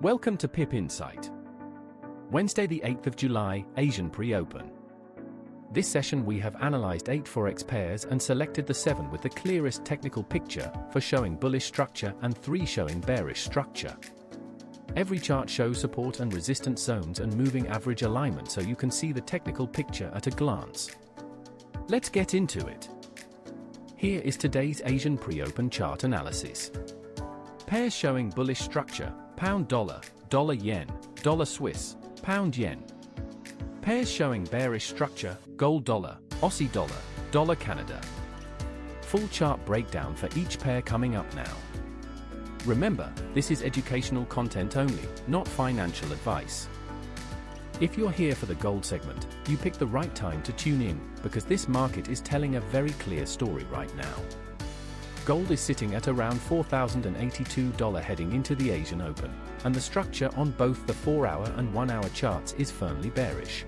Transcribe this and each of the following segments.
Welcome to Pip Insight. Wednesday the 8th of July, Asian pre-open. This session we have analyzed 8 Forex pairs and selected the 7 with the clearest technical picture for showing bullish structure and 3 showing bearish structure. Every chart shows support and resistance zones and moving average alignment so you can see the technical picture at a glance. Let's get into it. Here is today's Asian pre-open chart analysis. Pairs showing bullish structure: pound dollar, dollar yen, dollar Swiss, pound yen. Pairs showing bearish structure: gold dollar, Aussie dollar, dollar Canada. Full chart breakdown for each pair coming up now. Remember, this is educational content only, not financial advice. If you're here for the gold segment, you picked the right time to tune in, because this market is telling a very clear story right now. Gold is sitting at around $4,082 heading into the Asian Open, and the structure on both the 4-hour and 1-hour charts is firmly bearish.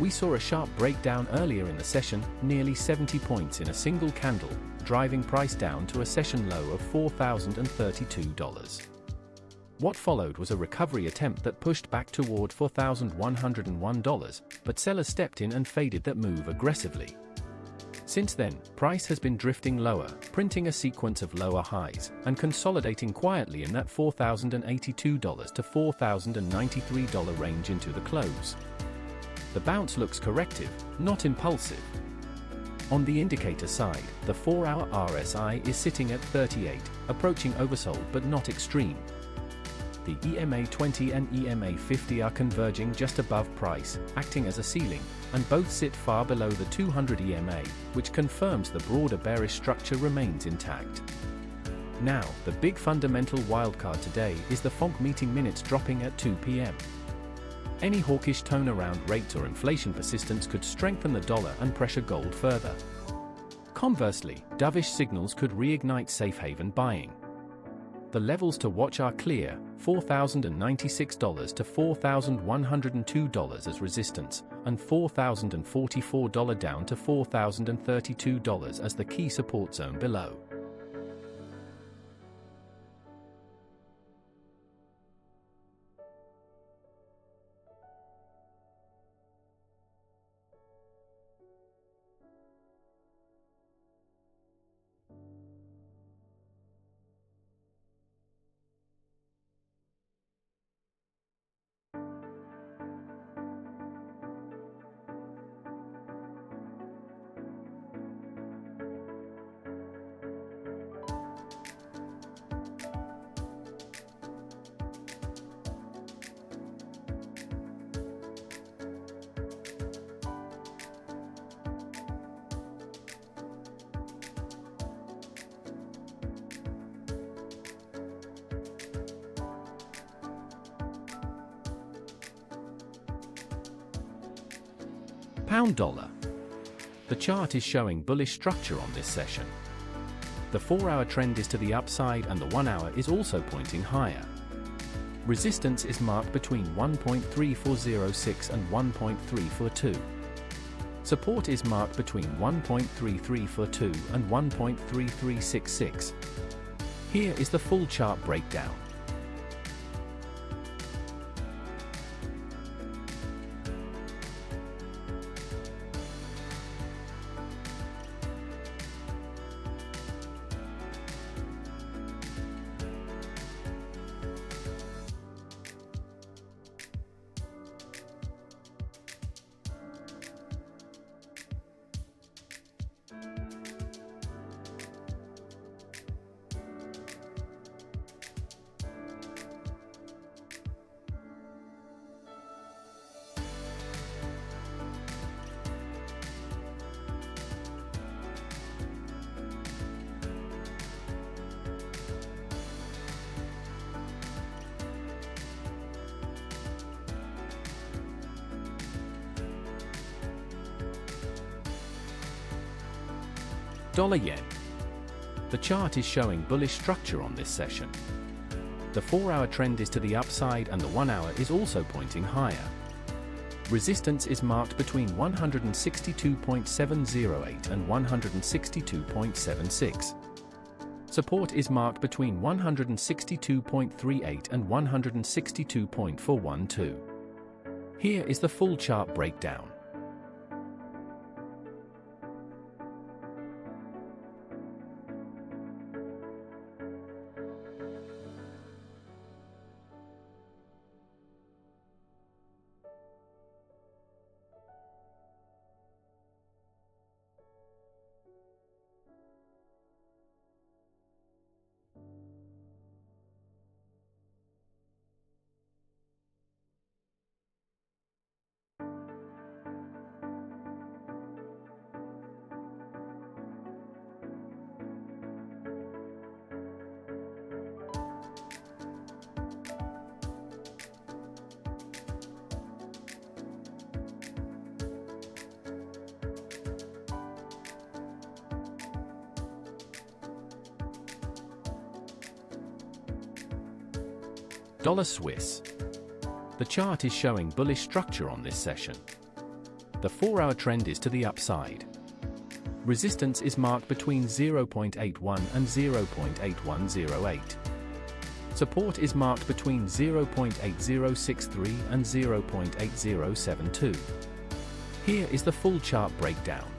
We saw a sharp breakdown earlier in the session, nearly 70 points in a single candle, driving price down to a session low of $4,032. What followed was a recovery attempt that pushed back toward $4,101, but sellers stepped in and faded that move aggressively. Since then, price has been drifting lower, printing a sequence of lower highs, and consolidating quietly in that $4,082 to $4,093 range into the close. The bounce looks corrective, not impulsive. On the indicator side, the 4-hour RSI is sitting at 38, approaching oversold but not extreme. The EMA 20 and EMA 50 are converging just above price, acting as a ceiling, and both sit far below the 200 EMA, which confirms the broader bearish structure remains intact. Now, the big fundamental wildcard today is the FOMC meeting minutes dropping at 2 p.m. Any hawkish tone around rates or inflation persistence could strengthen the dollar and pressure gold further. Conversely, dovish signals could reignite safe haven buying. The levels to watch are clear: $4,096 to $4,102 as resistance, and $4,044 down to $4,032 as the key support zone below. Pound dollar. The chart is showing bullish structure on this session. The 4-hour trend is to the upside and the 1-hour is also pointing higher. Resistance is marked between 1.3406 and 1.342. Support is marked between 1.3342 and 1.3366. Here is the full chart breakdown. Dollar yen. The chart is showing bullish structure on this session. The 4-hour trend is to the upside and the 1-hour is also pointing higher. Resistance is marked between 162.708 and 162.76. Support is marked between 162.38 and 162.412. Here is the full chart breakdown. Dollar Swiss. The chart is showing bullish structure on this session. The 4-hour trend is to the upside. Resistance is marked between 0.81 and 0.8108. Support is marked between 0.8063 and 0.8072. Here is the full chart breakdown.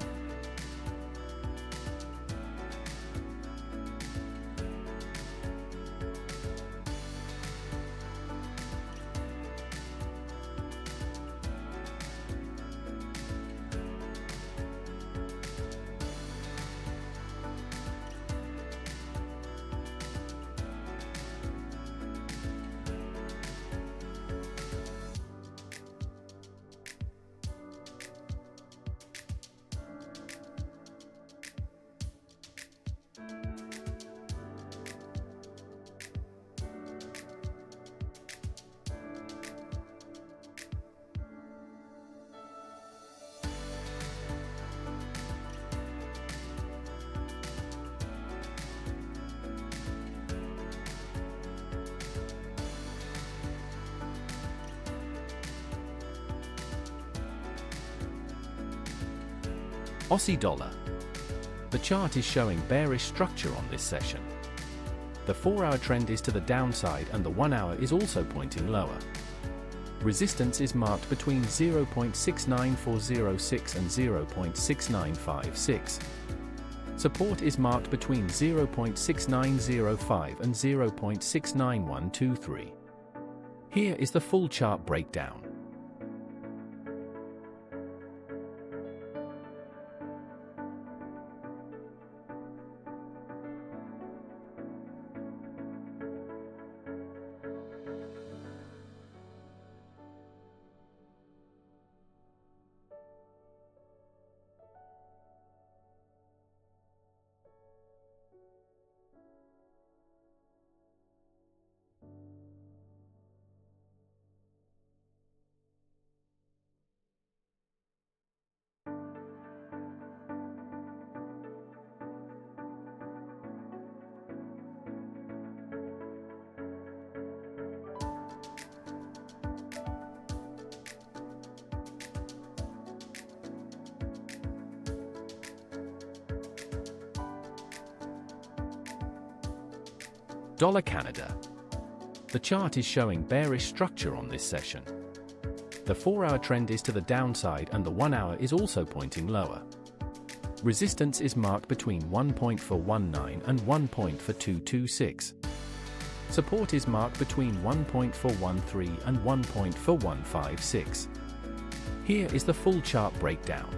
Aussie dollar. The chart is showing bearish structure on this session. The 4-hour trend is to the downside and the 1-hour is also pointing lower. Resistance is marked between 0.69406 and 0.6956. Support is marked between 0.6905 and 0.69123. Here is the full chart breakdown. Dollar Canada. The chart is showing bearish structure on this session. The 4-hour trend is to the downside and the 1-hour is also pointing lower. Resistance is marked between 1.419 and 1.4226. Support is marked between 1.413 and 1.4156. Here is the full chart breakdown.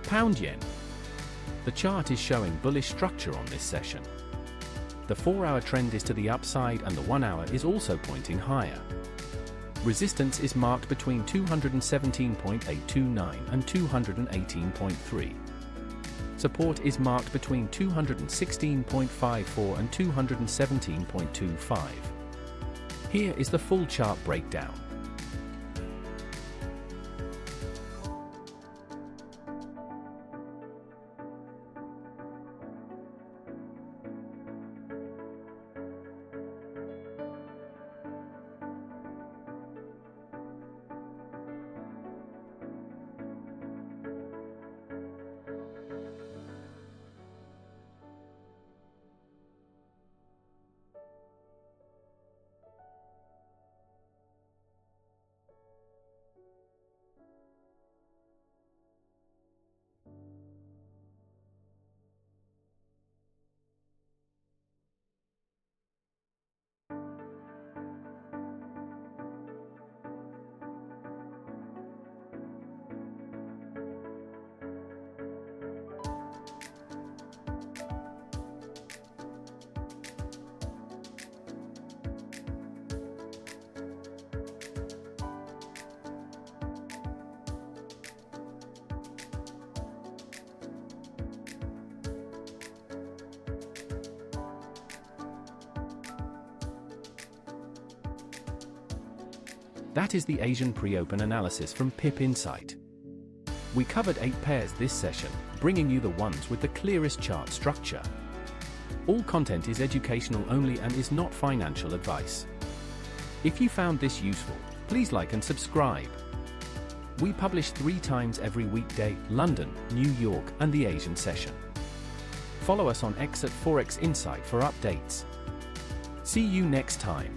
Pound yen. The chart is showing bullish structure on this session. The 4-hour trend is to the upside and the 1-hour is also pointing higher. Resistance is marked between 217.829 and 218.3. Support is marked between 216.54 and 217.25. Here is the full chart breakdown. That is the Asian pre-open analysis from Pip Insight. We covered 8 pairs this session, bringing you the ones with the clearest chart structure. All content is educational only and is not financial advice. If you found this useful, please like and subscribe. We publish 3 times every weekday: London, New York, and the Asian session. Follow us on X at Forex Insight for updates. See you next time.